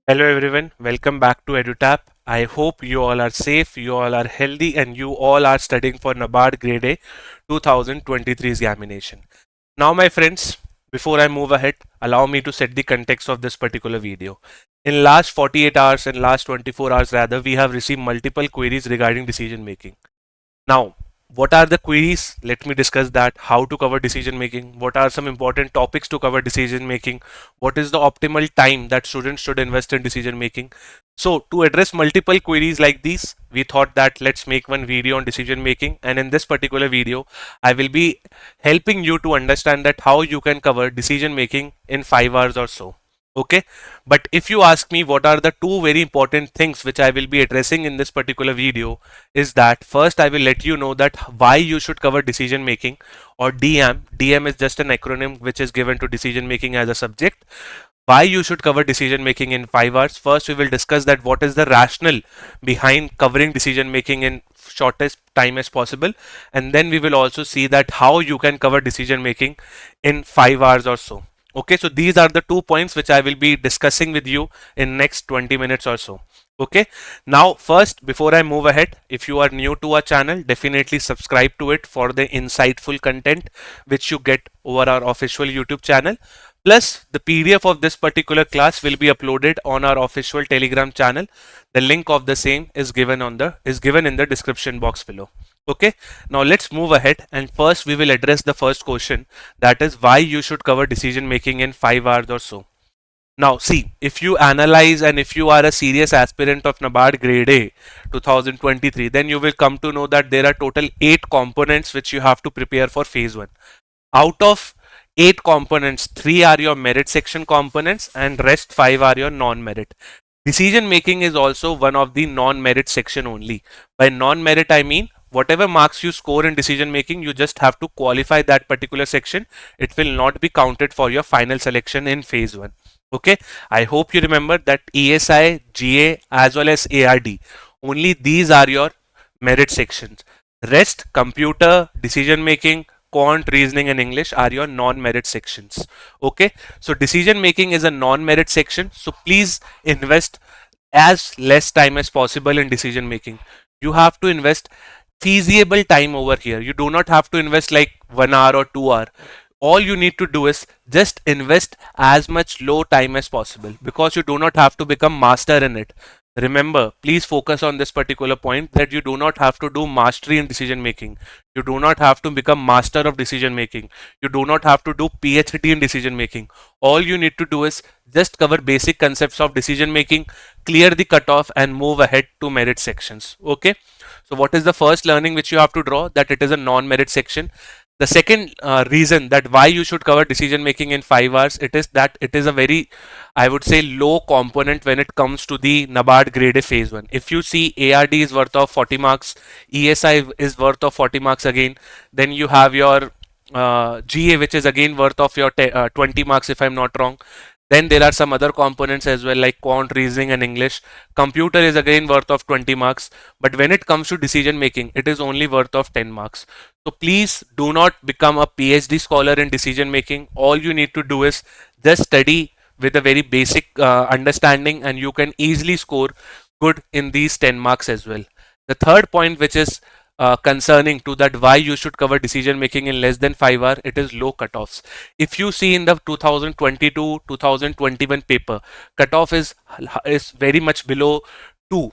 Hello everyone, welcome back to EduTap. I hope you all are safe, you all are healthy, and you all are studying for NABARD Grade A 2023 examination. Now, my friends, before I move ahead, allow me to set the context of this particular video. In last 48 hours and last 24 hours rather, we have received multiple queries regarding decision making. Now, what are the queries? Let me discuss that. How to cover decision making? What are some important topics to cover decision making? What is the optimal time that students should invest in decision making? So, to address multiple queries like these, we thought that let's make one video on decision making. And in this particular video, I will be helping you to understand that how you can cover decision making in 5 hours or so. Okay, but if you ask me what are the two very important things which I will be addressing in this particular video, is that first I will let you know that why you should cover decision making, or DM. DM is just an acronym which is given to decision making as a subject. Why you should cover decision making in 5 hours. First we will discuss that what is the rationale behind covering decision making in shortest time as possible, and then we will also see that how you can cover decision making in 5 hours or so. Okay, so these are the 2 points which I will be discussing with you in next 20 minutes or so. Okay, now first, before I move ahead, if you are new to our channel, definitely subscribe to it for the insightful content which you get over our official YouTube channel. Plus, the PDF of this particular class will be uploaded on our official Telegram channel. The link of the same is given in the description box below. Okay, now let's move ahead, and first we will address the first question, that is why you should cover decision making in 5 hours or so. Now see, if you analyze and if you are a serious aspirant of NABARD Grade A 2023, then you will come to know that there are total 8 components which you have to prepare for phase 1. Out of 8 components, 3 are your merit section components and rest 5 are your non-merit. Decision making is also one of the non-merit section only. By non-merit I mean whatever marks you score in decision making, you just have to qualify that particular section. It will not be counted for your final selection in phase 1. Okay, I hope you remember that ESI, GA as well as ARD, only these are your merit sections. Rest, computer, decision making, quant, reasoning and English are your non-merit sections. Okay, so decision making is a non-merit section, so please invest as less time as possible in decision making. You have to invest feasible time over here. You do not have to invest like 1 hour or 2 hour. All you need to do is just invest as much low time as possible, because you do not have to become master in it. Remember, please focus on this particular point, that you do not have to do mastery in decision making. You do not have to become master of decision making. You do not have to do PhD in decision making. All you need to do is just cover basic concepts of decision making, clear the cutoff and move ahead to merit sections. Okay. So what is the first learning which you have to draw? That it is a non-merit section. The second reason that why you should cover decision making in 5 hours, it is that it is a very, I would say, low component when it comes to the NABARD grade A phase 1. If you see, ARD is worth of 40 marks, ESI is worth of 40 marks again, then you have your GA, which is again worth of your 20 marks if I'm not wrong. Then there are some other components as well, like quant, reasoning and English. Computer is again worth of 20 marks. But when it comes to decision making, it is only worth of 10 marks. So please do not become a PhD scholar in decision making. All you need to do is just study with a very basic understanding, and you can easily score good in these 10 marks as well. The third point which is concerning to that why you should cover decision making in less than 5 hours, it is low cutoffs. If you see in the 2022-2021 paper, cutoff is very much below 2.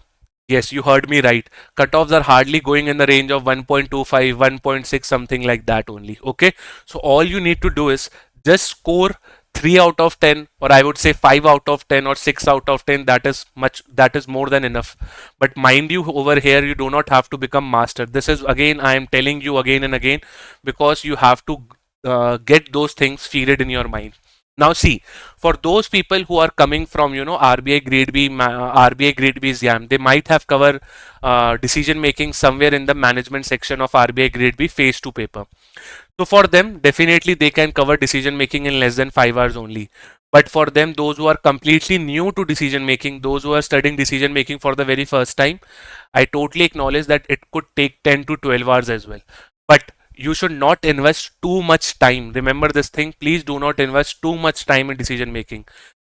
Yes, you heard me right. Cutoffs are hardly going in the range of 1.25, 1.6, something like that only. Okay, so all you need to do is just score 3 out of 10, or I would say 5 out of 10 or 6 out of 10. That is more than enough. But mind you, over here you do not have to become master. This is again, I am telling you again and again, because you have to get those things feeded in your mind. Now see, for those people who are coming from RBI grade B, RBI grade B exam, they might have covered decision making somewhere in the management section of RBI grade B phase 2 paper. So for them, definitely they can cover decision making in less than 5 hours only. But for them, those who are completely new to decision making, those who are studying decision making for the very first time, I totally acknowledge that it could take 10 to 12 hours as well. But you should not invest too much time. Remember this thing, please do not invest too much time in decision making.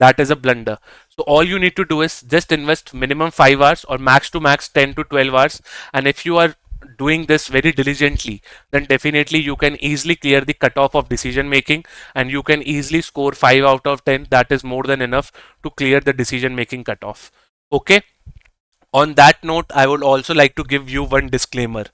That is a blunder. So all you need to do is just invest minimum 5 hours or max to max 10 to 12 hours. And if you are doing this very diligently, then definitely you can easily clear the cutoff of decision making, and you can easily score 5 out of 10. That is more than enough to clear the decision making cutoff. Okay. On that note, I would also like to give you one disclaimer.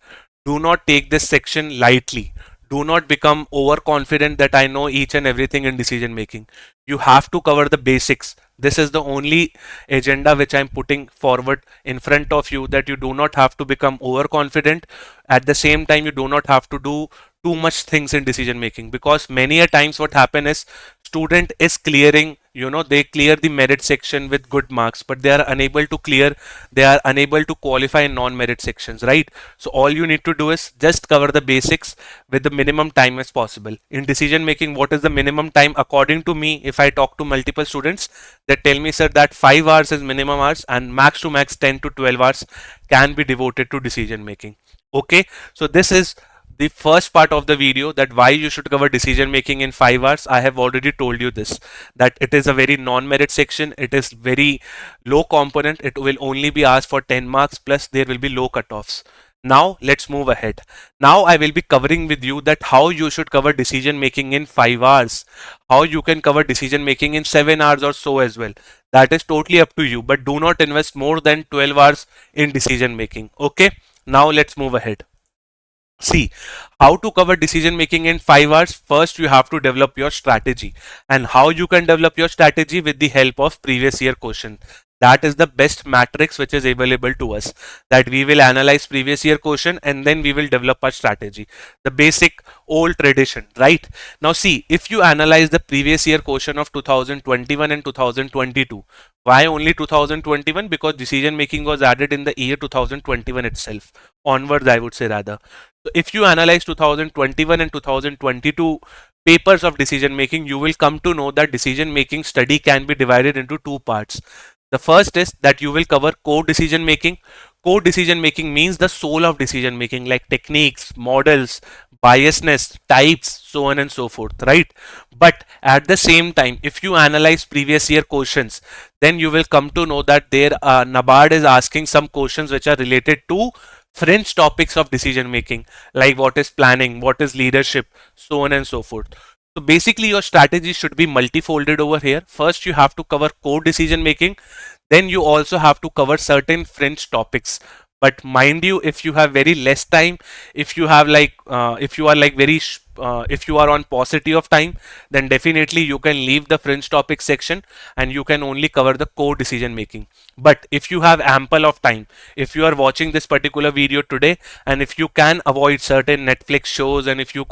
Do not take this section lightly. Do not become overconfident that I know each and everything in decision making. You have to cover the basics. This is the only agenda which I'm putting forward in front of you, that you do not have to become overconfident. At the same time, you do not have to do too much things in decision making, because many a times what happen is student is clearing, they clear the merit section with good marks, but they are unable to qualify in non-merit sections, right? So all you need to do is just cover the basics with the minimum time as possible. In decision making, what is the minimum time according to me? If I talk to multiple students, they tell me, sir, that 5 hours is minimum hours, and max to max 10 to 12 hours can be devoted to decision making. Okay, so this is the first part of the video, that why you should cover decision making in 5 hours. I have already told you this, that it is a very non-merit section. It is very low component. It will only be asked for 10 marks, plus there will be low cutoffs. Now let's move ahead. Now I will be covering with you that how you should cover decision making in 5 hours, how you can cover decision making in 7 hours or so as well. That is totally up to you, but do not invest more than 12 hours in decision making. Okay, now let's move ahead. See, how to cover decision making in 5 hours. First, you have to develop your strategy, and how you can develop your strategy with the help of previous year question. That is the best matrix which is available to us, that we will analyze previous year question and then we will develop our strategy. The basic old tradition, right? Now see, if you analyze the previous year question of 2021 and 2022, why only 2021? Because decision making was added in the year 2021 itself, onwards I would say rather. So if you analyze 2021 and 2022 papers of decision making, you will come to know that decision making study can be divided into two parts. The first is that you will cover core decision making. Core decision making means the soul of decision making, like techniques, models, biasness, types, so on and so forth, right? But at the same time, if you analyze previous year questions, then you will come to know that there NABARD is asking some questions which are related to fringe topics of decision making, like what is planning, what is leadership, so on and so forth. So basically your strategy should be multifolded over here. First you have to cover core decision making, then you also have to cover certain fringe topics. But mind you, if you have very less time, if you have like if you are like very if you are on paucity of time, then definitely you can leave the fringe topic section and you can only cover the core decision making. But if you have ample of time, if you are watching this particular video today, and if you can avoid certain Netflix shows, and if you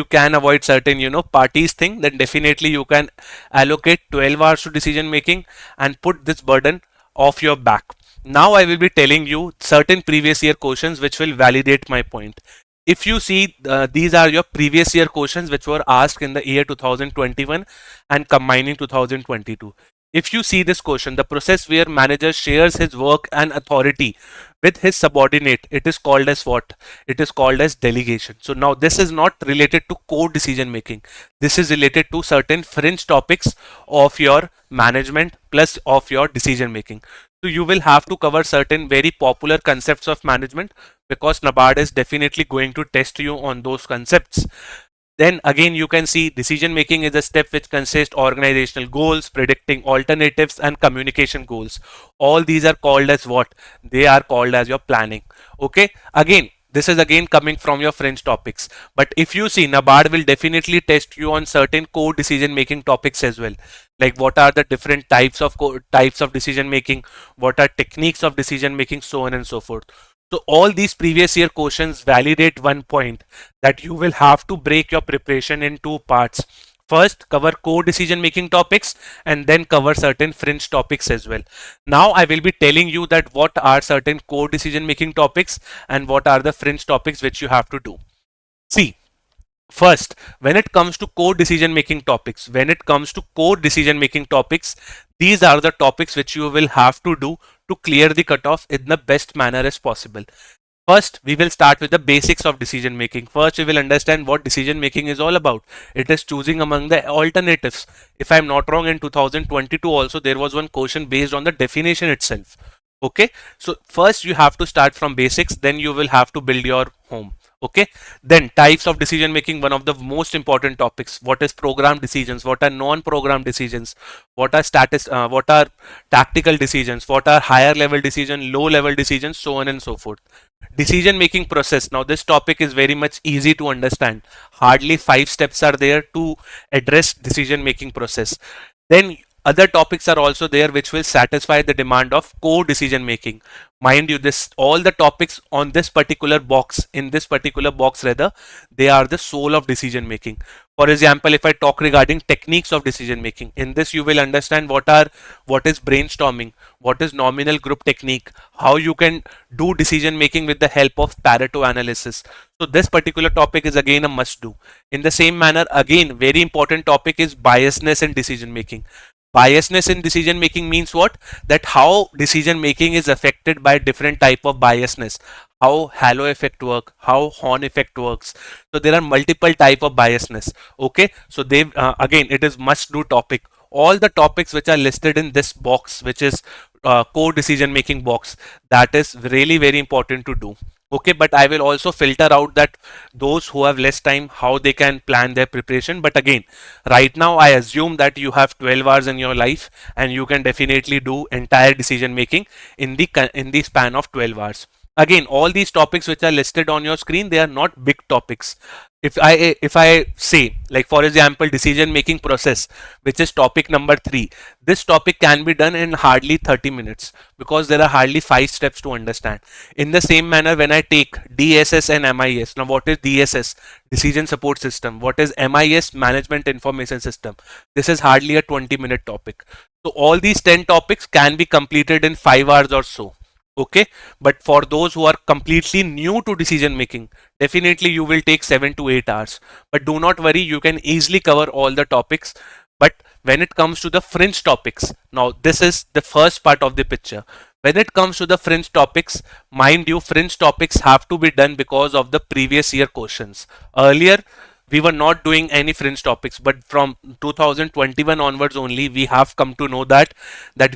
can avoid certain parties thing, then definitely you can allocate 12 hours to decision making and put this burden off your back. Now I will be telling you certain previous year questions which will validate my point. If you see, these are your previous year questions which were asked in the year 2021 and combining 2022. If you see this question, the process where manager shares his work and authority with his subordinate, it is called as what? It is called as delegation. So now this is not related to core decision making. This is related to certain fringe topics of your management plus of your decision making. So you will have to cover certain very popular concepts of management, because NABARD is definitely going to test you on those concepts. Then again, you can see decision making is a step which consists organizational goals, predicting alternatives, and communication goals. All these are called as what? They are called as your planning. Okay. Again, this is again coming from your fringe topics. But if you see, NABARD will definitely test you on certain core decision making topics as well. Like what are the different types of decision making, what are techniques of decision making, so on and so forth. So all these previous year questions validate one point, that you will have to break your preparation in two parts. First, cover core decision making topics and then cover certain fringe topics as well. Now I will be telling you that what are certain core decision making topics and what are the fringe topics which you have to do. See, first, when it comes to core decision making topics, these are the topics which you will have to do to clear the cutoff in the best manner as possible. First, we will start with the basics of decision making. First, we will understand what decision making is all about. It is choosing among the alternatives. If I'm not wrong, in 2022 also there was one question based on the definition itself. Okay, so first you have to start from basics, then you will have to build your home. Okay, then types of decision making, one of the most important topics. What is program decisions? What are non-program decisions? What are what are tactical decisions? What are higher level decision, low level decisions, so on and so forth. Decision making process. Now this topic is very much easy to understand. Hardly 5 steps are there to address decision making process. Then other topics are also there which will satisfy the demand of core decision making. Mind you, this all the topics on this particular box, in this particular box rather, they are the soul of decision making. For example, if I talk regarding techniques of decision making, in this you will understand what is brainstorming, what is nominal group technique, how you can do decision making with the help of Pareto analysis. So this particular topic is again a must do. In the same manner, again very important topic is biasness in decision making. Biasness in decision making means what? That how decision making is affected by different type of biasness. How halo effect work, how Horn effect works. So there are multiple type of biasness. Okay, so they again it is must do topic. All the topics which are listed in this box, which is core decision making box, that is really very important to do. Okay, but I will also filter out that those who have less time, how they can plan their preparation. But again, right now I assume that you have 12 hours in your life and you can definitely do entire decision making in the span of 12 hours. Again, all these topics which are listed on your screen, they are not big topics. If I say, like for example, decision making process, which is topic number 3, this topic can be done in hardly 30 minutes because there are hardly 5 steps to understand. In the same manner, when I take DSS and MIS, now what is DSS? Decision support system. What is MIS? Management information system. This is hardly a 20-minute topic. So all these 10 topics can be completed in 5 hours or so. Okay, but for those who are completely new to decision making, definitely you will take 7 to 8 hours. But do not worry, you can easily cover all the topics. But when it comes to the fringe topics, now this is the first part of the picture. When it comes to the fringe topics, mind you, fringe topics have to be done because of the previous year questions. Earlier we were not doing any fringe topics, but from 2021 onwards only we have come to know that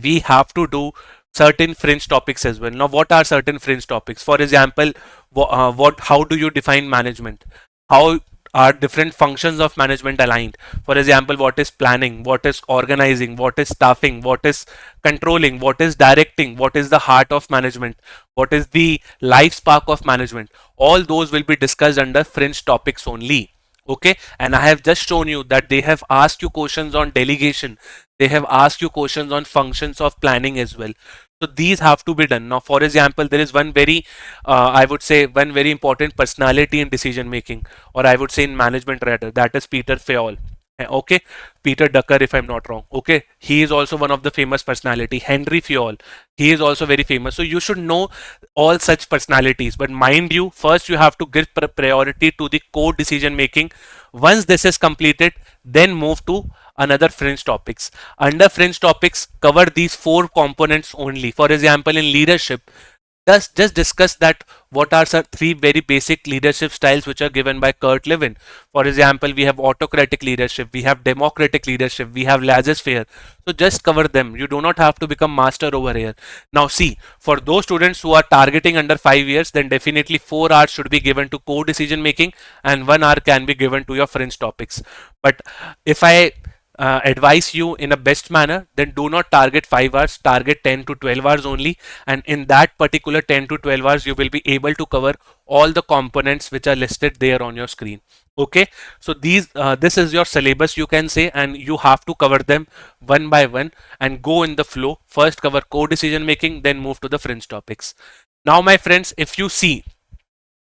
we have to do certain fringe topics as well. Now what are certain fringe topics? For example, how do you define management? How are different functions of management aligned? For example, what is planning, what is organizing, what is staffing, what is controlling, what is directing, what is the heart of management, what is the life spark of management? All those will be discussed under fringe topics only. Okay, and I have just shown you that they have asked you questions on delegation, they have asked you questions on functions of planning as well. So these have to be done. Now for example, there is one very I would say one very important personality in decision making, or I would say in management rather, that is Peter Fayol. Okay, Peter Ducker if I'm not wrong. Okay, he is also one of the famous personality. Henry Fayol, he is also very famous. So you should know all such personalities, but mind you, first you have to give priority to the core decision making. Once this is completed, then move to another fringe topics. Under fringe topics, cover these 4 components only. For example, in leadership, just discuss that what are 3 very basic leadership styles which are given by Kurt Lewin. For example, we have autocratic leadership, we have democratic leadership, we have laissez-faire. So just cover them. You do not have to become master over here. Now see, for those students who are targeting under 5 years, then definitely 4 hours should be given to core decision making and 1 hour can be given to your fringe topics. But if I advise you in a best manner, then do not target 5 hours, target 10 to 12 hours only, and in that particular 10 to 12 hours you will be able to cover all the components which are listed there on your screen. Okay, so this is your syllabus, you can say, and you have to cover them one by one and go in the flow. First cover core decision making, then move to the fringe topics. Now my friends, if you see,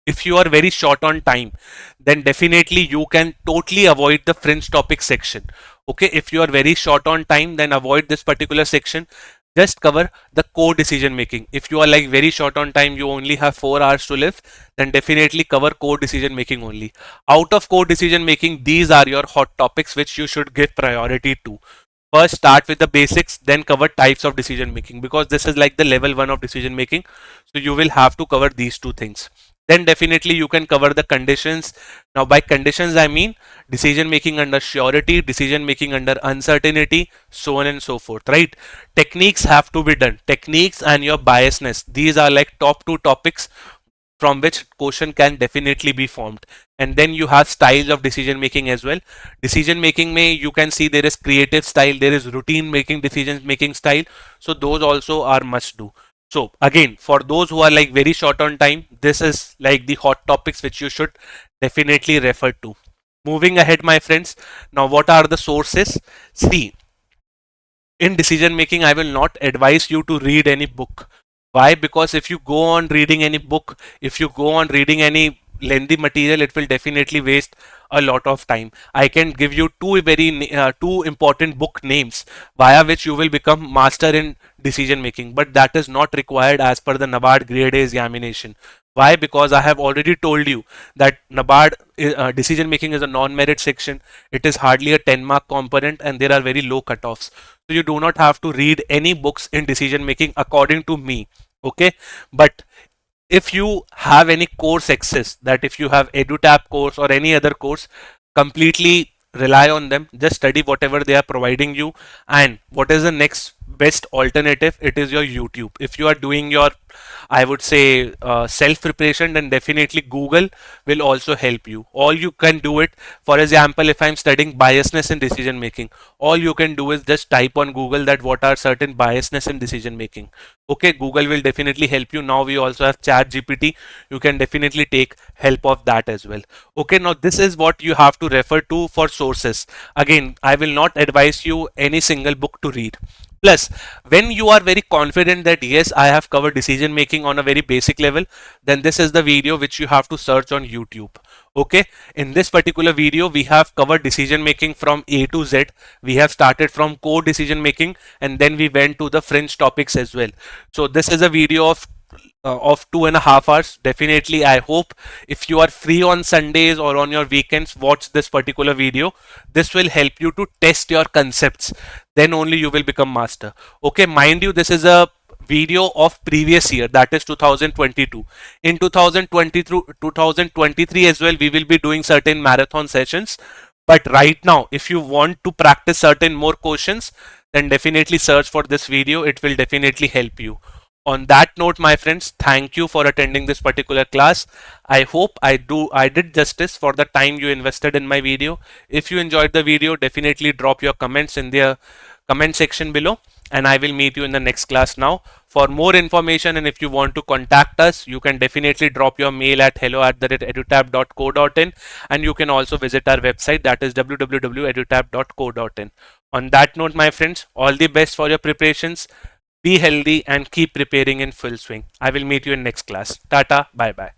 if you are very short on time, then definitely you can totally avoid the fringe topic section. Okay, if you are very short on time, then avoid this particular section. Just cover the core decision making. If you are like very short on time, you only have 4 hours to live, then definitely cover core decision making only. Out of core decision making, these are your hot topics which you should give priority to. First start with the basics, then cover types of decision making, because this is like the level 1 of decision making. So you will have to cover these two things. Then definitely you can cover the conditions. Now by conditions I mean decision making under surety, decision making under uncertainty, so on and so forth, right? Techniques have to be done. Techniques and your biasness, these are like top two topics from which question can definitely be formed. And then you have styles of decision making as well. Decision making may, you can see there is creative style, there is routine making decision making style, so those also are must do. So again, for those who are like very short on time, this is like the hot topics which you should definitely refer to. Moving ahead, my friends, now what are the sources? See, in decision making I will not advise you to read any book. Why? Because if you go on reading any book, if you go on reading any lengthy material, it will definitely waste a lot of time. I can give you two important book names via which you will become master in decision making, but that is not required as per the NABARD grade A examination. Why? Because I have already told you that NABARD decision making is a non-merit section. It is hardly a 10-mark component and there are very low cutoffs. So you do not have to read any books in decision making according to me. Okay, but if you have any course access, that if you have EduTap course or any other course, completely rely on them. Just study whatever they are providing you. And what is the next best alternative? It is your YouTube. If you are doing your, I would say, self preparation, then definitely Google will also help you. All you can do it, for example, if I'm studying biasness in decision making, all you can do is just type on Google that what are certain biasness in decision making. Okay, Google will definitely help you. Now we also have Chat GPT. You can definitely take help of that as well. Okay, now this is what you have to refer to for sources. Again, I will not advise you any single book to read. Plus, when you are very confident that yes, I have covered decision making on a very basic level, then this is the video which you have to search on YouTube. Okay, in this particular video, we have covered decision making from A to Z. We have started from core decision making and then we went to the fringe topics as well. So this is a video of 2.5 hours. Definitely, I hope if you are free on Sundays or on your weekends, watch this particular video. This will help you to test your concepts. Then only you will become master. Okay, mind you, this is a video of previous year, that is 2022. In 2023 as well, we will be doing certain marathon sessions. But right now, if you want to practice certain more questions, then definitely search for this video. It will definitely help you. On that note, my friends, thank you for attending this particular class. I hope I did justice for the time you invested in my video. If you enjoyed the video, definitely drop your comments in the comment section below, and I will meet you in the next class now. For more information and if you want to contact us, you can definitely drop your mail at hello@edutap.co.in, and you can also visit our website, that is www.edutap.co.in. On that note, my friends, all the best for your preparations. Be healthy and keep preparing in full swing. I will meet you in next class. Tata, bye bye.